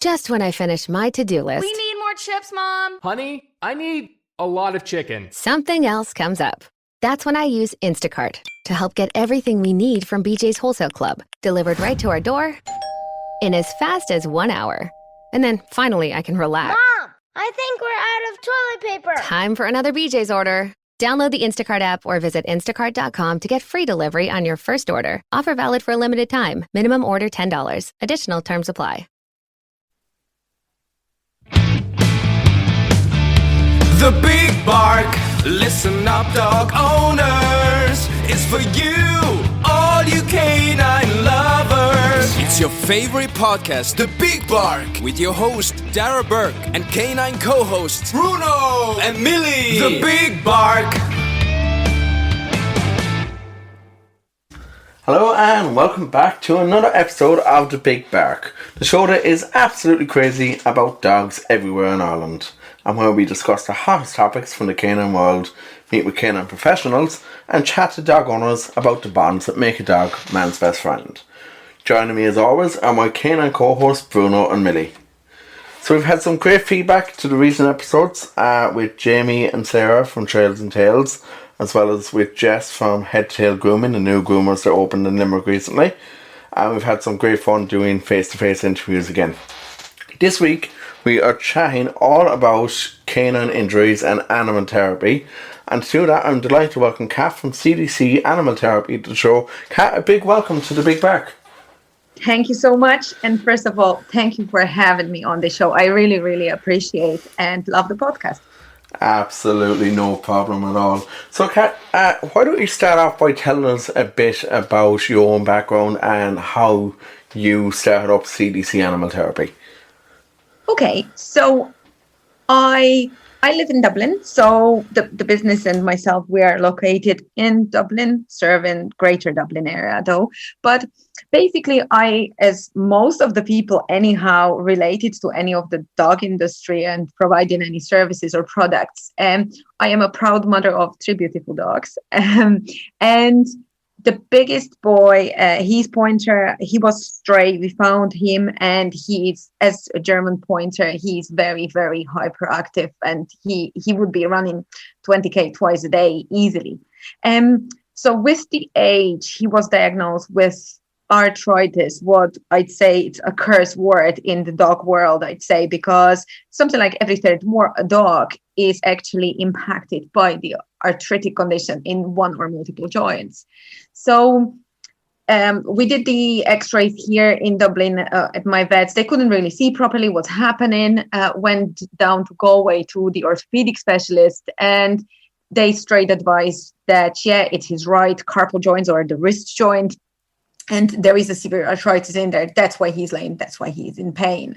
Just when I finish my to-do list, We need more chips, Mom. Honey, I need a lot of chicken. something else comes up. That's when I use Instacart to help get everything we need from BJ's Wholesale Club delivered right to our door in as fast as 1 hour. And then finally I can relax. Mom, I think we're out of toilet paper. Time for another BJ's order. Download the Instacart app or visit instacart.com to get free delivery on your first order. Offer valid for a limited time. Minimum order $10. Additional terms apply. The Big Bark, listen up dog owners, is for you, all you canine lovers. It's your favorite podcast, The Big Bark, with your host Darragh and canine co-hosts Bruno and Milly. The Big Bark. Hello and welcome back to another episode of The Big Bark, the show that is absolutely crazy about dogs everywhere in Ireland, and where we discuss the hottest topics from the canine world, meet with canine professionals, and chat to dog owners about the bonds that make a dog man's best friend. Joining me as always are my canine co-hosts Bruno and Milly. So we've had some great feedback to the recent episodes with Jamie and Sarah from Trails and Tales, as well as with Jess from Head to Tail Grooming, the new groomers that opened in Limerick recently. And we've had some great fun doing face-to-face interviews again. This week we are chatting all about canine injuries and animal therapy. And to do that, I'm delighted to welcome Kat from CDC Animal Therapy to the show. Kat, a big welcome to the Big Bark. Thank you so much. And first of all, thank you for having me on the show. I really, really appreciate and love the podcast. Absolutely no problem at all. So Kat, why don't you start off by telling us a bit about your own background and how you started up CDC Animal Therapy? Okay, so I live in Dublin. So the business and myself, we are located in Dublin, serving Greater Dublin area though. But basically I, as most of the people anyhow related to any of the dog industry and providing any services or products, I am a proud mother of 3 beautiful dogs. And the biggest boy, he's pointer, he was stray. We found him and he's, as a German pointer, he's very, very hyperactive and he would be running 20K twice a day easily. So with the age, he was diagnosed with arthritis, what I'd say it's a curse word in the dog world, I'd say, because something like every third dog is actually impacted by the arthritic condition in one or multiple joints. So we did the x-rays here in Dublin at my vets. They couldn't really see properly what's happening. Went down to Galway to the orthopedic specialist and they straight advised that, yeah, it's his right carpal joints or the wrist joint. And there is a severe arthritis in there. That's why he's lame. That's why he's in pain.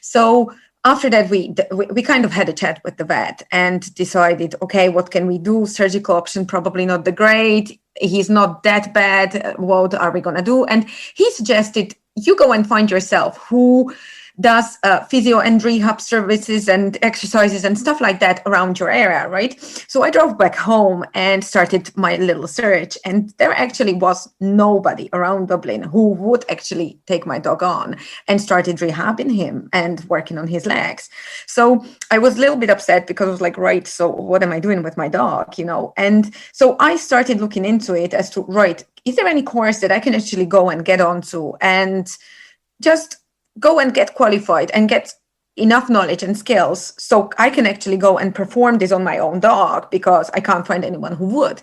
So after that, we kind of had a chat with the vet and decided, okay, what can we do? Surgical option, probably not the great. He's not that bad. What are we going to do? And he suggested you go and find yourself who does physio and rehab services and exercises and stuff like that around your area, right? So I drove back home and started my little search, and there actually was nobody around Dublin who would actually take my dog on, and started rehabbing him and working on his legs. So I was a little bit upset because I was like, right, so what am I doing with my dog, you know? And so I started looking into it as to, right, is there any course that I can actually go and get onto and just go and get qualified and get enough knowledge and skills so I can actually go and perform this on my own dog, because I can't find anyone who would.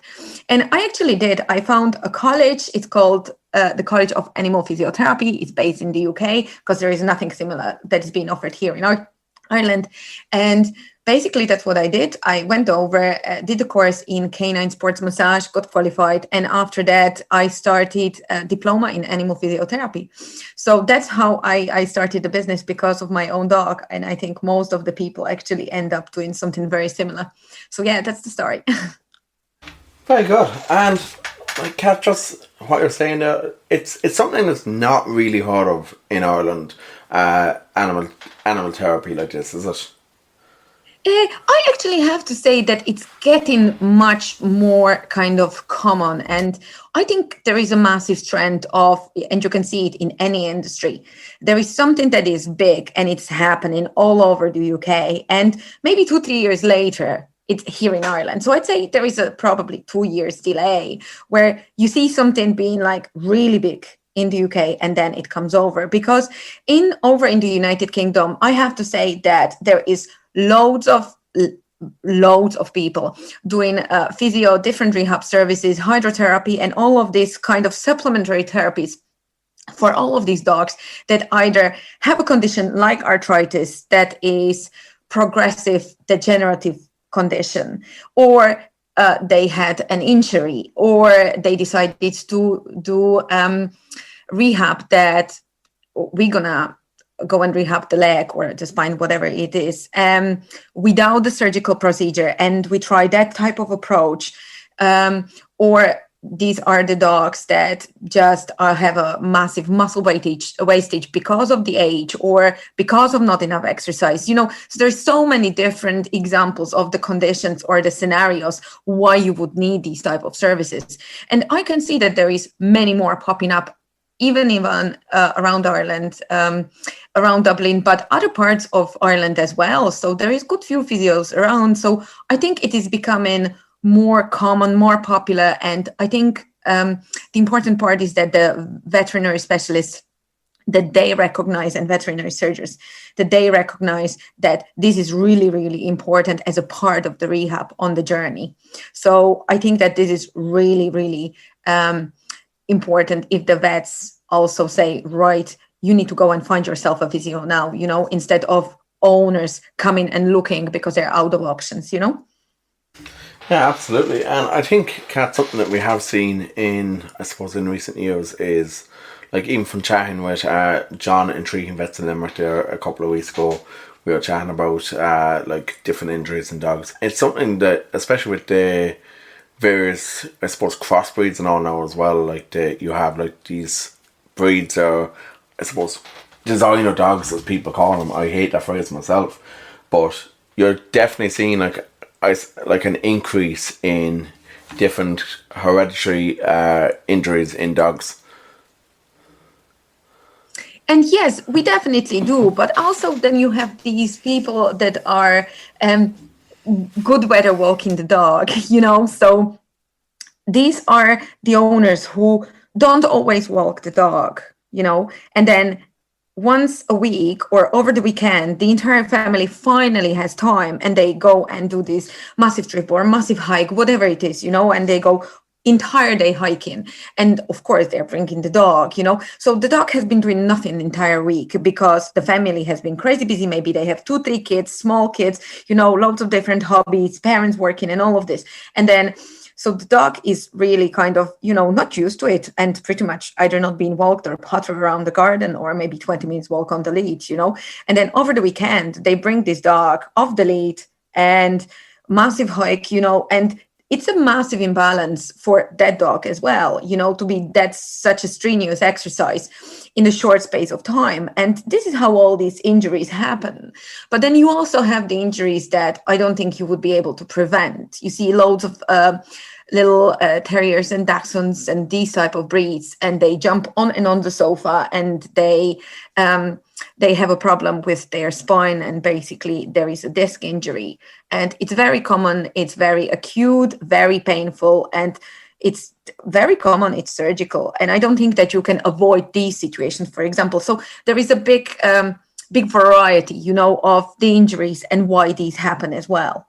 And I actually did. I found a college. It's called the College of Animal Physiotherapy. It's based in the UK because there is nothing similar that is being offered here in Ireland. And basically that's what I did. I went over, did a course in canine sports massage, got qualified. And after that, I started a diploma in animal physiotherapy. So that's how I started the business, because of my own dog. And I think most of the people actually end up doing something very similar. So yeah, that's the story. Very good. And like Kat, just what you're saying there, it's something that's not really heard of in Ireland, animal therapy like this, is it? I actually have to say that it's getting much more kind of common. And I think there is a massive trend of, and you can see it in any industry, there is something that is big and it's happening all over the UK. And maybe 2-3 years later, it's here in Ireland. So I'd say there is a probably 2 years delay where you see something being like really big in the UK and then it comes over. Because over in the United Kingdom, I have to say that there is loads of people doing physio, different rehab services, hydrotherapy, and all of these kind of supplementary therapies for all of these dogs that either have a condition like arthritis that is progressive degenerative condition, or they had an injury, or they decided to do rehab that we're gonna go and rehab the leg or the spine, whatever it is, without the surgical procedure. And we try that type of approach. Or these are the dogs that just have a massive muscle wastage because of the age or because of not enough exercise. So there's so many different examples of the conditions or the scenarios why you would need these type of services. And I can see that there is many more popping up, even around Ireland, around Dublin, but other parts of Ireland as well. So there is good few physios around. So I think it is becoming more common, more popular. And I think the important part is that the veterinary specialists, that they recognize, and veterinary surgeons, that they recognize that this is really, really important as a part of the rehab on the journey. So I think that this is really, really important if the vets also say, right, you need to go and find yourself a physio now, instead of owners coming and looking because they're out of options, Yeah, absolutely. And I think, Kat, something that we have seen in recent years is, like, even from chatting with John, Intriguing Vets in Limerick there a couple of weeks ago, we were chatting about like different injuries in dogs. It's something that, especially with the various, I suppose, crossbreeds and all now as well, like you have like these breeds are, I suppose, designer dogs as people call them. I hate that phrase myself, but you're definitely seeing like an increase in different hereditary injuries in dogs. And yes, we definitely do. But also then you have these people that are good weather walking the dog, So these are the owners who don't always walk the dog, and then once a week or over the weekend, the entire family finally has time and they go and do this massive trip or massive hike, whatever it is, and they go entire day hiking. And of course they're bringing the dog, so the dog has been doing nothing the entire week because the family has been crazy busy. Maybe they have 2-3 kids, small kids, loads of different hobbies, parents working and all of this. And then so the dog is really kind of, not used to it and pretty much either not being walked or potter around the garden or maybe 20 minutes walk on the lead, And then over the weekend, they bring this dog off the lead and massive hike, and it's a massive imbalance for that dog as well, to be that's such a strenuous exercise in a short space of time. And this is how all these injuries happen. But then you also have the injuries that I don't think you would be able to prevent. You see loads of little terriers and dachshunds and these type of breeds, and they jump on and on the sofa and they have a problem with their spine, and basically there is a disc injury, and it's very common, it's very acute, very painful, and it's very common, it's surgical. And I don't think that you can avoid these situations, for example. So there is a big variety, of the injuries and why these happen as well.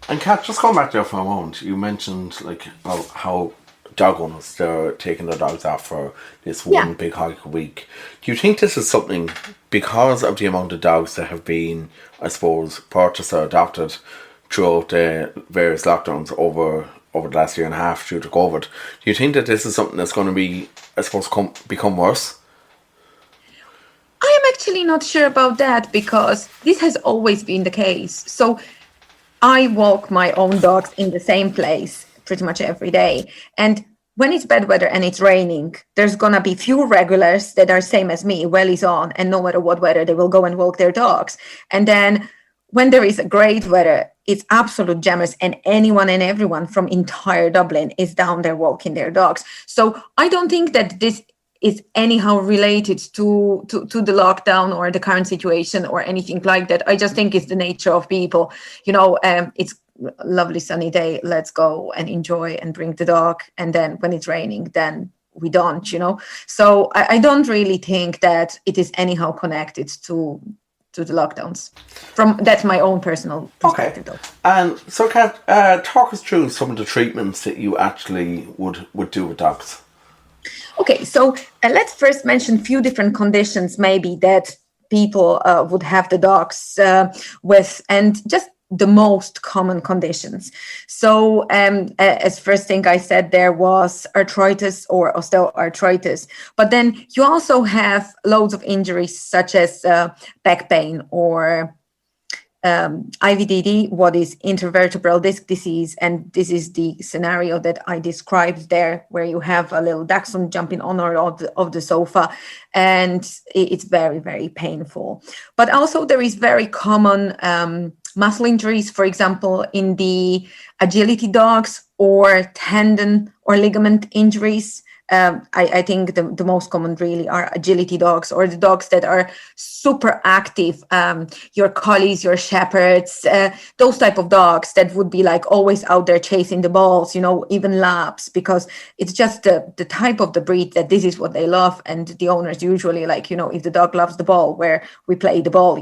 And Kat, just going back there for a moment, you mentioned like how dog owners, they're taking their dogs out for this one big hike a week. Do you think this is something, because of the amount of dogs that have been, I suppose, purchased or adopted throughout the various lockdowns over the last year and a half due to COVID, do you think that this is something that's going to be, I suppose, become worse? I am actually not sure about that, because this has always been the case. So I walk my own dogs in the same place pretty much every day. And when it's bad weather and it's raining, there's going to be few regulars that are same as me, wellies on, and no matter what weather, they will go and walk their dogs. And then when there is a great weather, it's absolute jammers, and anyone and everyone from entire Dublin is down there walking their dogs. So I don't think that this is anyhow related to the lockdown or the current situation or anything like that. I just think it's the nature of people. It's a lovely sunny day, let's go and enjoy and bring the dog. And then when it's raining, then we don't, So I don't really think that it is anyhow connected to the lockdowns. That's my own personal perspective, though. And so, Kat, talk us through some of the treatments that you actually would do with dogs. Okay, so let's first mention a few different conditions maybe that people would have the dogs with, and just the most common conditions. So as first thing I said, there was arthritis or osteoarthritis, but then you also have loads of injuries such as back pain or IVDD, what is intervertebral disc disease, and this is the scenario that I described there, where you have a little dachshund jumping on or of the sofa, and it's very, very painful. But also there is very common muscle injuries, for example, in the agility dogs, or tendon or ligament injuries. I think the most common really are agility dogs, or the dogs that are super active, your collies, your shepherds, those type of dogs that would be like always out there chasing the balls, even laps, because it's just the type of the breed that this is what they love. And the owners usually like, if the dog loves the ball, where we play the ball,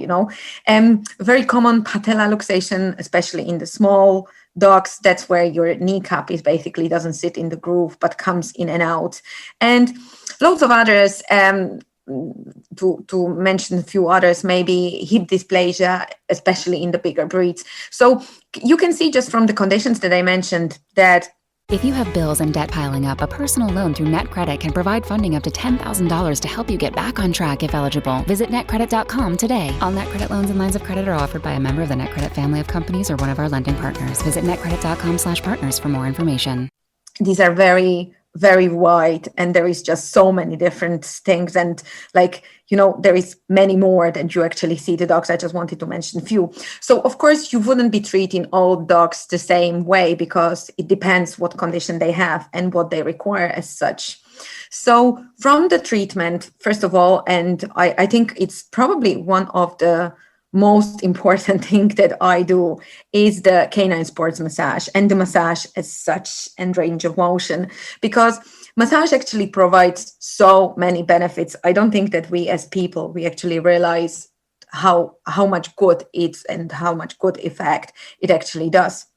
very common patella luxation, especially in the small dogs. That's where your kneecap is basically doesn't sit in the groove but comes in and out, and loads of others. To mention a few others, maybe hip dysplasia, especially in the bigger breeds. So you can see just from the conditions that I mentioned that if you have bills and debt piling up, a personal loan through NetCredit can provide funding up to $10,000 to help you get back on track if eligible. Visit netcredit.com today. All NetCredit loans and lines of credit are offered by a member of the NetCredit family of companies or one of our lending partners. Visit netcredit.com/partners for more information. These are very, very wide, and there is just so many different things, and there is many more than you actually see the dogs. I just wanted to mention a few. So of course you wouldn't be treating all dogs the same way, because it depends what condition they have and what they require as such. So from the treatment, first of all, and I think it's probably one of the most important thing that I do is the canine sports massage, and the massage as such and range of motion, because massage actually provides so many benefits. I don't think that we as people, we actually realize how much good it's and how much good effect it actually does.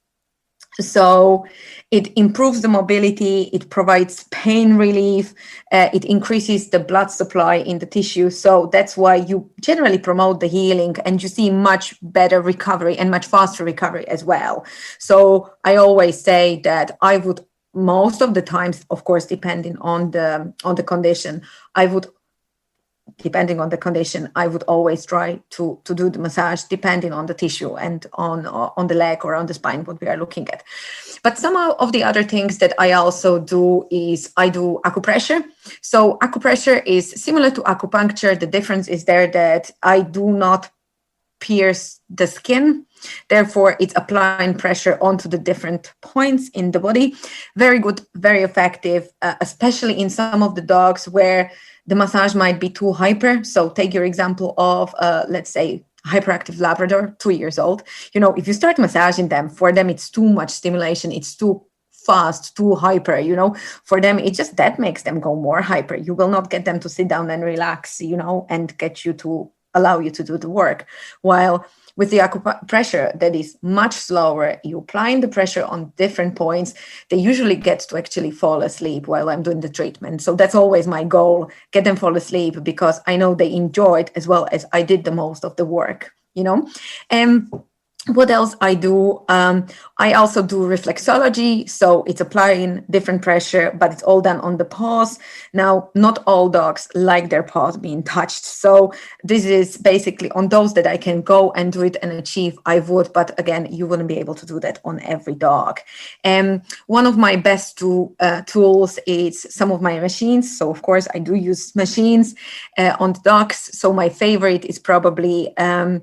So it improves the mobility, it provides pain relief, it increases the blood supply in the tissue. So that's why you generally promote the healing, and you see much better recovery and much faster recovery as well. So I always say that I would, most of the times, of course, depending on the condition, I would always try to do the massage depending on the tissue and on the leg or on the spine, what we are looking at. But some of the other things that I also do is I do acupressure. So acupressure is similar to acupuncture. The difference is there that I do not pierce the skin. Therefore, it's applying pressure onto the different points in the body. Very good, very effective, especially in some of the dogs where the massage might be too hyper. So take your example of, let's say, hyperactive Labrador, 2 years old. If you start massaging them, for them, it's too much stimulation. It's too fast, too hyper, for them, it just, that makes them go more hyper. You will not get them to sit down and relax, and get you to allow you to do the work. While with the acupressure, that is much slower. You applying the pressure on different points. They usually get to actually fall asleep while I'm doing the treatment. So that's always my goal, get them fall asleep, because I know they enjoy it as well as I did the most of the work, What else I do? I also do reflexology. So it's applying different pressure, but it's all done on the paws. Now, not all dogs like their paws being touched. So this is basically on those that I can go and do it and achieve, I would. But again, you wouldn't be able to do that on every dog. One of my best tools is some of my machines. So of course, I do use machines on the dogs. So my favorite is probably a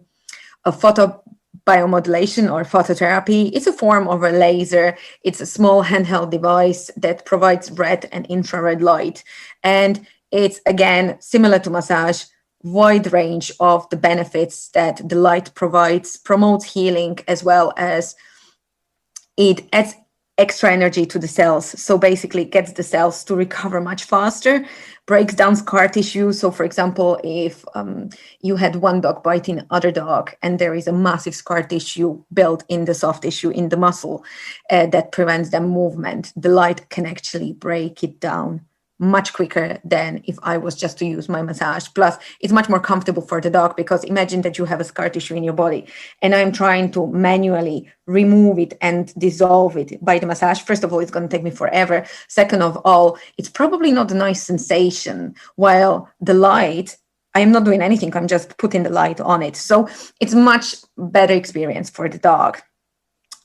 photobiomodulation or phototherapy. It's a form of a laser. It's a small handheld device that provides red and infrared light. And it's, again, similar to massage, wide range of the benefits that the light provides, promotes healing, as well as it adds extra energy to the cells. So basically it gets the cells to recover much faster, breaks down scar tissue. So for example, if you had one dog biting other dog and there is a massive scar tissue built in the soft tissue in the muscle that prevents them movement, the light can actually break it down much quicker than if I was just to use my massage. Plus, it's much more comfortable for the dog, because imagine that you have a scar tissue in your body and I'm trying to manually remove it and dissolve it by the massage. First of all, it's going to take me forever. Second of all, it's probably not a nice sensation, while the light, I'm not doing anything, I'm just putting the light on it. So it's much better experience for the dog.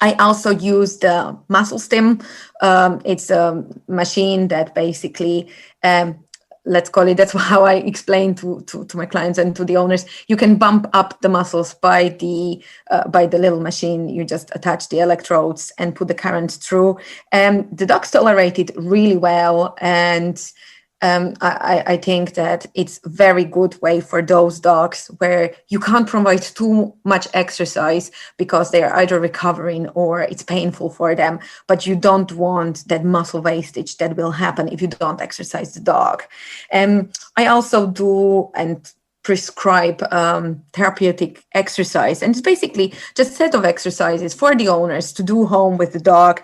I also use the muscle stim. It's a machine that basically, let's call it, that's how I explain to my clients and to the owners. You can bump up the muscles by the little machine. You just attach the electrodes and put the current through. The dogs tolerate it really well, and I think that it's a very good way for those dogs where you can't provide too much exercise because they are either recovering or it's painful for them, but you don't want that muscle wastage that will happen if you don't exercise the dog. I also do and prescribe therapeutic exercise, and it's basically just a set of exercises for the owners to do home with the dog.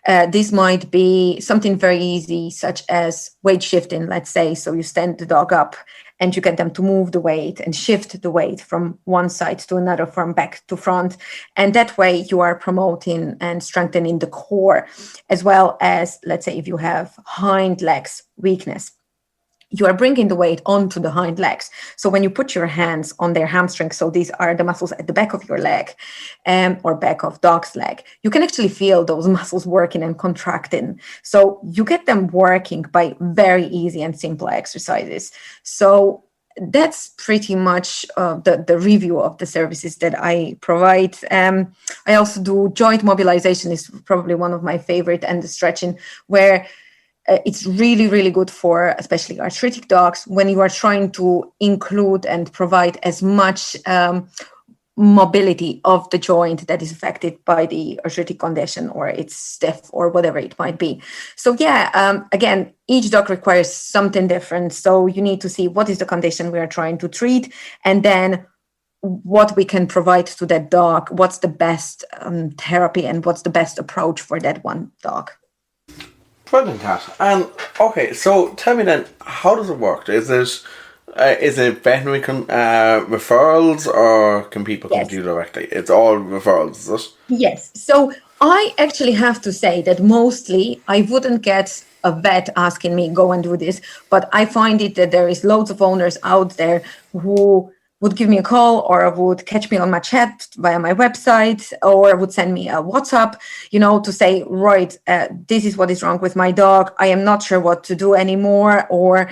This might be something very easy, such as weight shifting, let's say. So you stand the dog up and you get them to move the weight and shift the weight from one side to another, from back to front. And that way you are promoting and strengthening the core, as well as, let's say, if you have hind legs weakness, you are bringing the weight onto the hind legs. So when you put your hands on their hamstrings, so these are the muscles at the back of your leg or back of dog's leg, you can actually feel those muscles working and contracting. So you get them working by very easy and simple exercises. So that's pretty much the review of the services that I provide. I also do joint mobilization, is probably one of my favorite, and the stretching, where it's really, really good for especially arthritic dogs when you are trying to include and provide as much mobility of the joint that is affected by the arthritic condition, or it's stiff or whatever it might be. So again, each dog requires something different. So you need to see what is the condition we are trying to treat, and then what we can provide to that dog, what's the best therapy and what's the best approach for that one dog. Brilliant, Kat. And okay, so tell me then, how does it work? Is it veterinary referrals, or can people come to you directly? It's all referrals, is it? Yes. So I actually have to say that mostly I wouldn't get a vet asking me, go and do this, but I find it that there is loads of owners out there who would give me a call, or would catch me on my chat via my website, or would send me a WhatsApp, to say, right, this is what is wrong with my dog. I am not sure what to do anymore. Or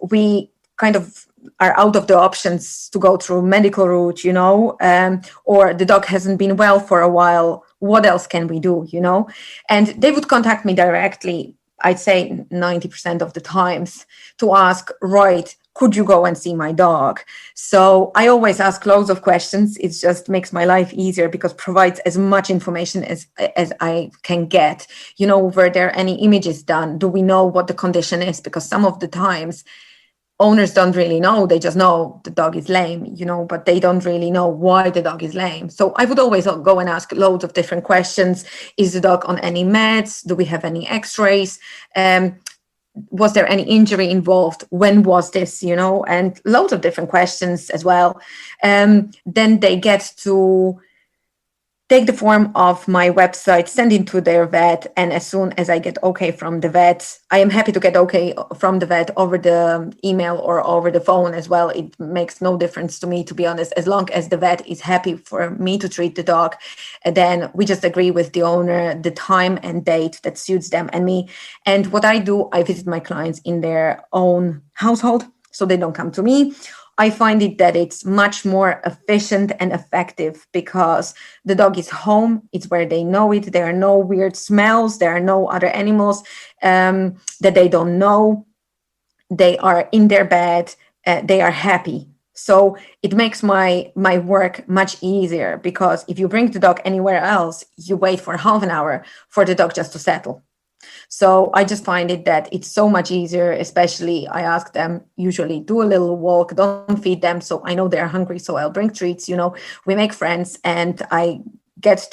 we kind of are out of the options to go through medical route, or the dog hasn't been well for a while. What else can we do, And they would contact me directly, I'd say 90% of the times, to ask, right, could you go and see my dog? So I always ask loads of questions. It just makes my life easier, because provides as much information as I can get. Were there any images done? Do we know what the condition is? Because some of the times owners don't really know. They just know the dog is lame, but they don't really know why the dog is lame. So I would always go and ask loads of different questions. Is the dog on any meds? Do we have any x-rays? Was there any injury involved? When was this, and loads of different questions as well. Then they get to take the form of my website, send it to their vet, and as soon as I get okay from the vet, I am happy to get okay from the vet over the email or over the phone as well. It makes no difference to me, to be honest, as long as the vet is happy for me to treat the dog. And then we just agree with the owner the time and date that suits them and me. And what I do, I visit my clients in their own household, so they don't come to me. I find it that it's much more efficient and effective because the dog is home. It's where they know it. There are no weird smells. There are no other animals that they don't know. They are in their bed. They are happy. So it makes my work much easier, because if you bring the dog anywhere else, you wait for half an hour for the dog just to settle. So I just find it that it's so much easier, especially I ask them usually do a little walk, don't feed them. So I know they're hungry, so I'll bring treats, we make friends, and I get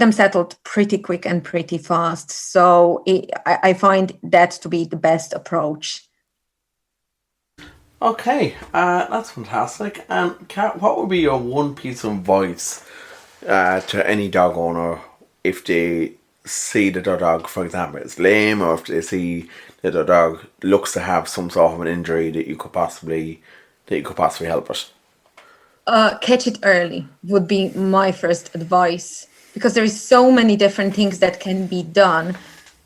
them settled pretty quick and pretty fast. So I find that to be the best approach. Okay, that's fantastic. And Kat, what would be your one piece of advice to any dog owner if they see that their dog, for example, is lame, or if they see that their dog looks to have some sort of an injury that you could possibly help it? Catch it early would be my first advice, because there is so many different things that can be done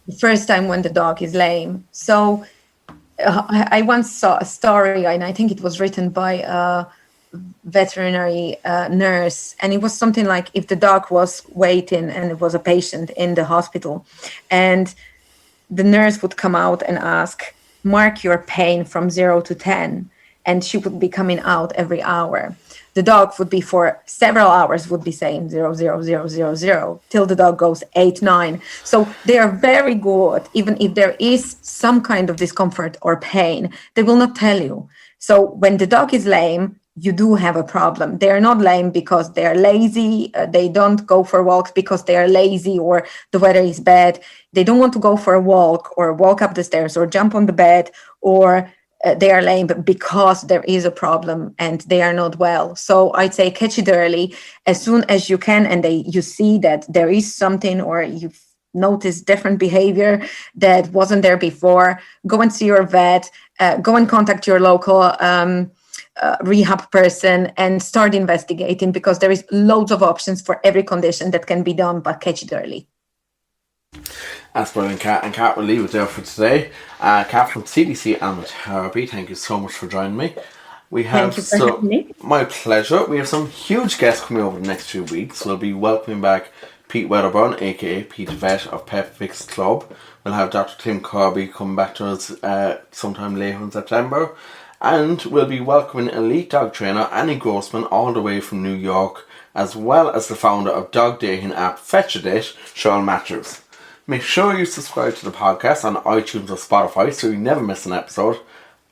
the first time when the dog is lame. So I once saw a story, and I think it was written by a veterinary nurse, and it was something like, if the dog was waiting and it was a patient in the hospital, and the nurse would come out and ask, mark your pain from 0 to 10, and she would be coming out every hour. The dog would be for several hours would be saying 0, 0, 0, 0, 0 till the dog goes 8, 9. So they are very good. Even if there is some kind of discomfort or pain, they will not tell you. So when the dog is lame, you do have a problem. They are not lame because they are lazy. They don't go for walks because they are lazy or the weather is bad. They don't want to go for a walk or walk up the stairs or jump on the bed, or they are lame because there is a problem and they are not well. So I'd say catch it early as soon as you can, and you see that there is something, or you've noticed different behavior that wasn't there before. Go and see your vet. Go and contact your local rehab person and start investigating, because there is loads of options for every condition that can be done, but catch it early. That's brilliant, Kat. And Kat, we'll leave it there for today. Kat from CDC Animal Therapy, thank you so much for joining me. Thank you for having me. My pleasure. We have some huge guests coming over the next few weeks. We'll be welcoming back Pete Wedderburn, aka Pete Vet of Pet Fix Club. We'll have Dr. Tim Kirby come back to us sometime later in September. And we'll be welcoming elite dog trainer Annie Grossman all the way from New York, as well as the founder of dog dating app Fetch a Date, Sean Matthews. Make sure you subscribe to the podcast on iTunes or Spotify so you never miss an episode.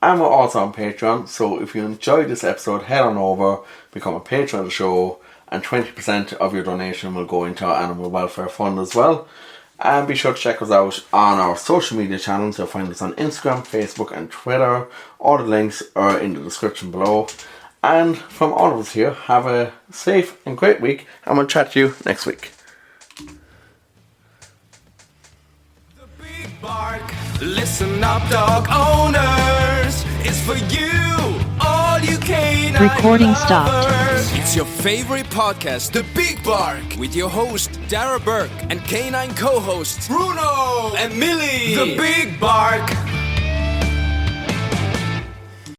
And we're also on Patreon, so if you enjoyed this episode, head on over, become a patron of the show, and 20% of your donation will go into our animal welfare fund as well. And be sure to check us out on our social media channels. You'll find us on Instagram, Facebook and Twitter. All the links are in the description below. And from all of us here, have a safe and great week, and we'll chat to you next week. The Big Bark, listen up dog owners, it's for you, all you canine Recording lovers. stopped. It's your favorite podcast, The Big Bark, with your host Darragh and canine co-hosts Bruno and Milly. The Big Bark.